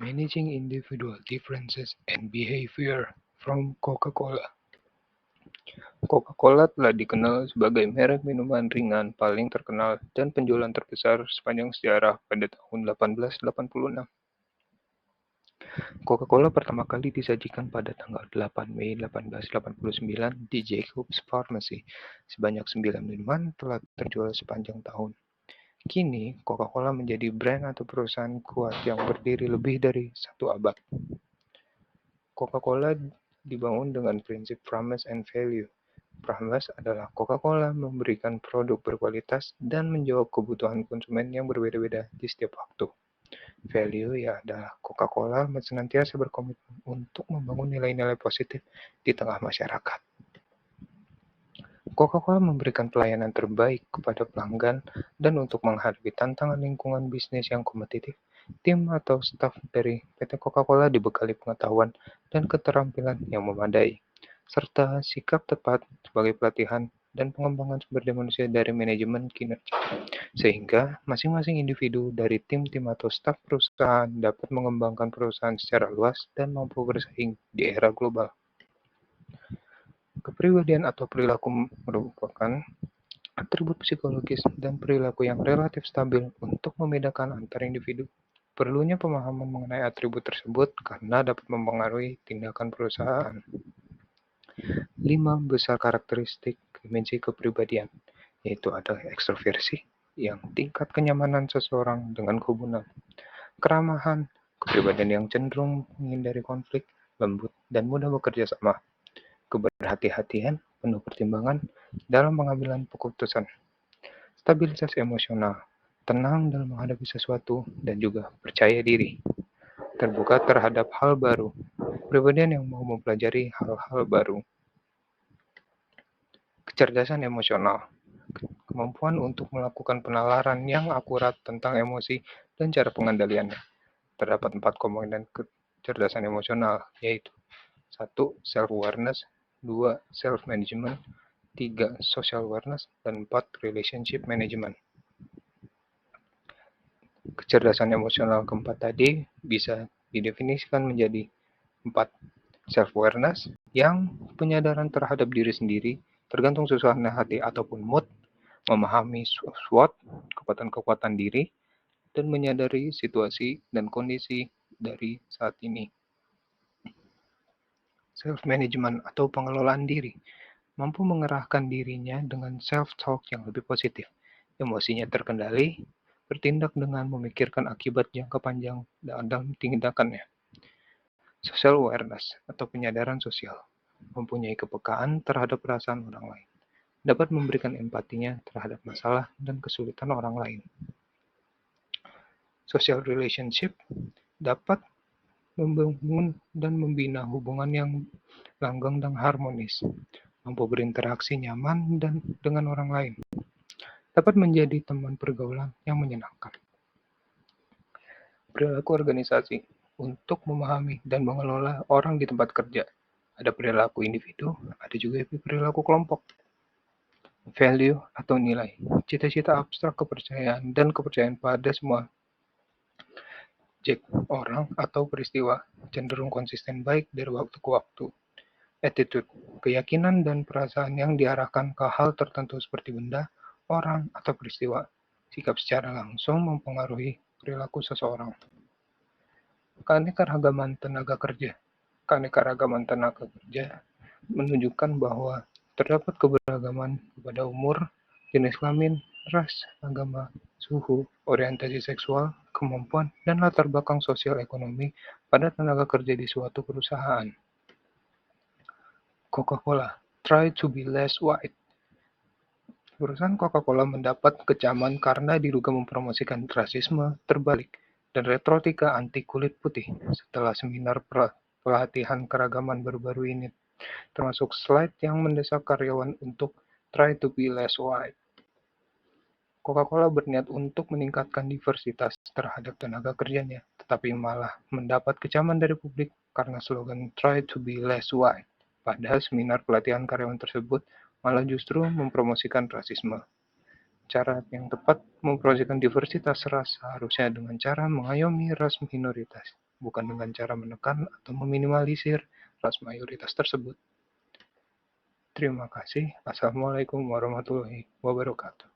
Managing Individual Differences and Behavior from Coca-Cola. Coca-Cola telah dikenal sebagai merek minuman ringan paling terkenal dan penjualan terbesar sepanjang sejarah pada tahun 1886. Coca-Cola pertama kali disajikan pada tanggal 8 Mei 1889 di Jacobs Pharmacy. Sebanyak 9 minuman telah terjual sepanjang tahun. Kini, Coca-Cola menjadi brand atau perusahaan kuat yang berdiri lebih dari satu abad. Coca-Cola dibangun dengan prinsip promise and value. Promise adalah Coca-Cola memberikan produk berkualitas dan menjawab kebutuhan konsumen yang berbeda-beda di setiap waktu. Value adalah Coca-Cola senantiasa berkomitmen untuk membangun nilai-nilai positif di tengah masyarakat. Coca-Cola memberikan pelayanan terbaik kepada pelanggan dan untuk menghadapi tantangan lingkungan bisnis yang kompetitif, tim atau staf dari PT Coca-Cola dibekali pengetahuan dan keterampilan yang memadai, serta sikap tepat sebagai pelatihan dan pengembangan sumber daya manusia dari manajemen kinerja, sehingga masing-masing individu dari tim-tim atau staf perusahaan dapat mengembangkan perusahaan secara luas dan mampu bersaing di era global. Kepribadian atau perilaku merupakan atribut psikologis dan perilaku yang relatif stabil untuk membedakan antar individu. Perlunya pemahaman mengenai atribut tersebut karena dapat mempengaruhi tindakan perusahaan. 5 besar karakteristik dimensi kepribadian, yaitu ada ekstroversi, yang tingkat kenyamanan seseorang dengan kerumunan, keramahan, kepribadian yang cenderung menghindari konflik, lembut, dan mudah bekerja sama, keberhati-hatian, penuh pertimbangan dalam pengambilan keputusan, stabilitas emosional, tenang dalam menghadapi sesuatu, dan juga percaya diri, terbuka terhadap hal baru, kepribadian yang mau mempelajari hal-hal baru, kecerdasan emosional, kemampuan untuk melakukan penalaran yang akurat tentang emosi dan cara pengendaliannya. Terdapat 4 komponen kecerdasan emosional, yaitu 1. Self-awareness, 2. Self-management, 3. Social awareness, dan 4. Relationship management. Kecerdasan emosional keempat tadi bisa didefinisikan menjadi 4. Self-awareness, yang penyadaran terhadap diri sendiri, tergantung suasana hati ataupun mood, memahami SWOT, kekuatan-kekuatan diri, dan menyadari situasi dan kondisi dari saat ini. Self-management atau pengelolaan diri, mampu mengerahkan dirinya dengan self-talk yang lebih positif, emosinya terkendali, bertindak dengan memikirkan akibat jangka panjang dalam tindakannya. Social awareness atau penyadaran sosial, mempunyai kepekaan terhadap perasaan orang lain, dapat memberikan empatinya terhadap masalah dan kesulitan orang lain. Social relationship dapat membangun dan membina hubungan yang langgeng dan harmonis, mampu berinteraksi nyaman dan dengan orang lain, dapat menjadi teman pergaulan yang menyenangkan. Perilaku organisasi untuk memahami dan mengelola orang di tempat kerja. Ada perilaku individu, ada juga perilaku kelompok. Value atau nilai, cita-cita abstrak kepercayaan dan kepercayaan pada semua orang atau peristiwa, cenderung konsisten baik dari waktu ke waktu. Attitude, keyakinan dan perasaan yang diarahkan ke hal tertentu seperti benda, orang, atau peristiwa. Sikap secara langsung mempengaruhi perilaku seseorang. Keanekaragaman tenaga kerja. Keanekaragaman tenaga kerja menunjukkan bahwa terdapat keberagaman pada umur, jenis kelamin, ras, agama, suhu, orientasi seksual, kemampuan, dan latar belakang sosial ekonomi pada tenaga kerja di suatu perusahaan. Coca-Cola, try to be less white. Perusahaan Coca-Cola mendapat kecaman karena diduga mempromosikan rasisme terbalik dan retorika anti kulit putih setelah seminar pelatihan keragaman baru-baru ini, termasuk slide yang mendesak karyawan untuk try to be less white. Coca-Cola berniat untuk meningkatkan diversitas terhadap tenaga kerjanya, tetapi malah mendapat kecaman dari publik karena slogan try to be less white. Padahal seminar pelatihan karyawan tersebut malah justru mempromosikan rasisme. Cara yang tepat mempromosikan diversitas ras seharusnya dengan cara mengayomi ras minoritas. bukan dengan cara menekan atau meminimalisir ras mayoritas tersebut. Terima kasih. Assalamualaikum warahmatullahi wabarakatuh.